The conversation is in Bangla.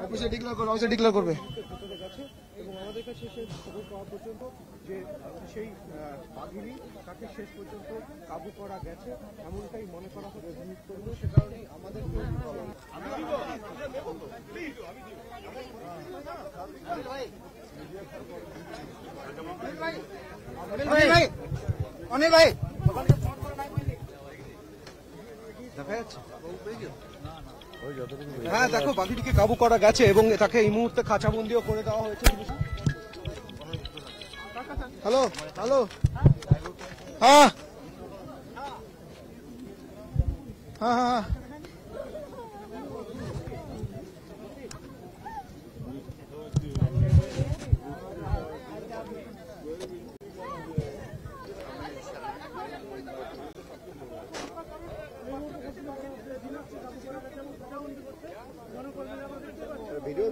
অফিসে ডিক্লেয়ার করবে এবং আমাদের কাছে সেই খবর পাওয়া পর্যন্ত যে সেই বাঘিনী তাকে শেষ পর্যন্ত কাবু করা গেছে এমনটাই মনে করা হবে সে কারণেই আমাদের অনিল ভাই দেখা যাচ্ছে। হ্যাঁ দেখো বাঘিনীকে কাবু করা গেছে এবং তাকে এই মুহূর্তে খাঁচাবন্দিও করে দেওয়া হয়েছে। হ্যালো হ্যালো হ্যাঁ হ্যাঁ হ্যাঁ ভিডিও